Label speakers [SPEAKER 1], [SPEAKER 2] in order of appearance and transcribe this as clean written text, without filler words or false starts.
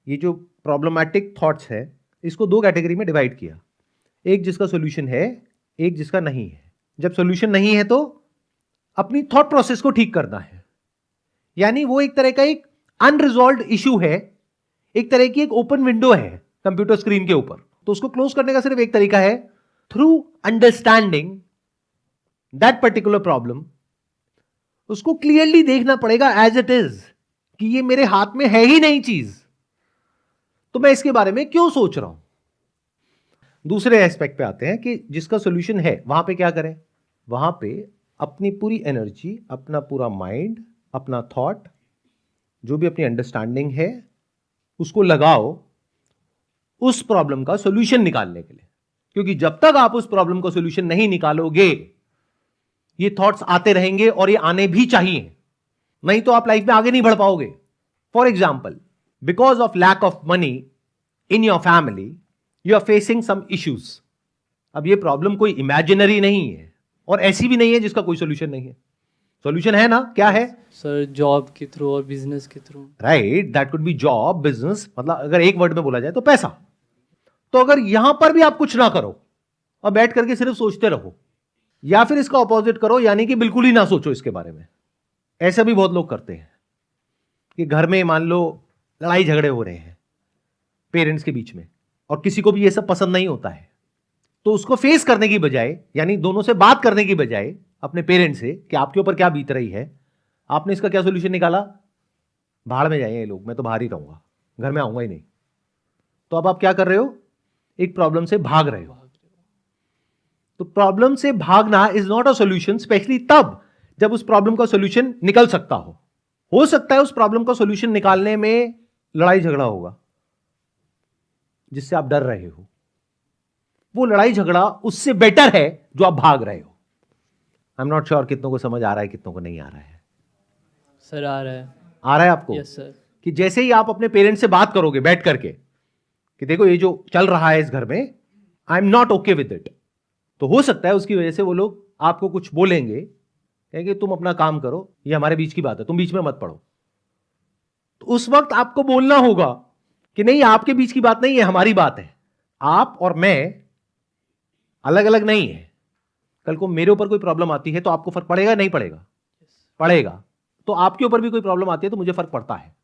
[SPEAKER 1] ये जो problematic thoughts है इसको दो कैटेगरी में डिवाइड किया, एक जिसका सॉल्यूशन है, एक जिसका नहीं है। जब सॉल्यूशन नहीं है तो अपनी थॉट प्रोसेस को ठीक करना है, यानी वो एक तरह का एक अनरिजॉल्व्ड इशू है, एक तरह की एक ओपन विंडो है कंप्यूटर स्क्रीन के ऊपर। तो उसको क्लोज करने का सिर्फ एक तरीका है, through understanding that particular problem. उसको क्लियरली देखना पड़ेगा एज इट इज, कि ये मेरे हाथ में है ही नहीं चीज, तो मैं इसके बारे में क्यों सोच रहा हूं। दूसरे एस्पेक्ट पे आते हैं कि जिसका सॉल्यूशन है, वहां पे क्या करें, वहां पे अपनी पूरी एनर्जी, अपना पूरा माइंड, अपना थॉट, जो भी अपनी अंडरस्टैंडिंग है, उसको लगाओ उस प्रॉब्लम का सॉल्यूशन निकालने के लिए। क्योंकि जब तक आप उस प्रॉब्लम का सॉल्यूशन नहीं निकालोगे, ये थॉट्स आते रहेंगे और ये आने भी चाहिए, नहीं तो आप लाइफ में आगे नहीं बढ़ पाओगे। For example, because of lack of money in your family you are facing some issues. अब ये प्रॉब्लम कोई इमेजिनरी नहीं है और ऐसी भी नहीं है जिसका कोई सॉल्यूशन नहीं है। सॉल्यूशन है ना, क्या है
[SPEAKER 2] सर? जॉब के थ्रू और बिजनेस के through.
[SPEAKER 1] Right, that could be job, business, मतलब अगर एक वर्ड में बोला जाए तो पैसा। तो अगर यहां पर भी आप कुछ ना करो और बैठ करके सिर्फ सोचते रहो, या फिर इसका ऑपोजिट करो, यानी कि बिल्कुल ही ना सोचो इसके बारे में। ऐसा भी बहुत लोग करते हैं कि घर में मान लो लड़ाई झगड़े हो रहे हैं पेरेंट्स के बीच में, और किसी को भी ये सब पसंद नहीं होता है, तो उसको फेस करने की बजाय, यानी दोनों से बात करने की बजाय अपने पेरेंट्स से कि आपके ऊपर क्या बीत रही है, आपने इसका क्या सोल्यूशन निकाला, बाहर में जाइए ये लोग, मैं तो बाहर ही रहूंगा, घर में आऊंगा ही नहीं। तो अब आप क्या कर रहे हो, एक प्रॉब्लम से भाग रहे हो। तो प्रॉब्लम से भागना is not a solution, specially तब जब उस प्रॉब्लम का सॉल्यूशन निकल सकता हो सकता है उस प्रॉब्लम का सॉल्यूशन निकालने में लड़ाई झगड़ा होगा जिससे आप डर रहे हो, वो लड़ाई झगड़ा उससे बेटर है जो आप भाग रहे हो। आई एम नॉट श्योर कितनों को समझ आ रहा है, कितनों को नहीं आ रहा है।
[SPEAKER 2] सर आ रहा है।
[SPEAKER 1] आ रहा है आपको?
[SPEAKER 2] Yes sir.
[SPEAKER 1] कि जैसे ही आप अपने पेरेंट्स से बात करोगे बैठ करके कि देखो ये जो चल रहा है इस घर में, I am not okay with it, तो हो सकता है उसकी वजह से वो लोग आपको कुछ बोलेंगे, कहेंगे तुम अपना काम करो, ये हमारे बीच की बात है, तुम बीच में मत पड़ो। तो उस वक्त आपको बोलना होगा कि नहीं, आपके बीच की बात नहीं है, हमारी बात है, आप और मैं अलग अलग नहीं है। कल को मेरे ऊपर कोई प्रॉब्लम आती है तो आपको फर्क पड़ेगा नहीं पड़ेगा? पड़ेगा। तो आपके ऊपर भी कोई प्रॉब्लम आती है तो मुझे फर्क पड़ता है।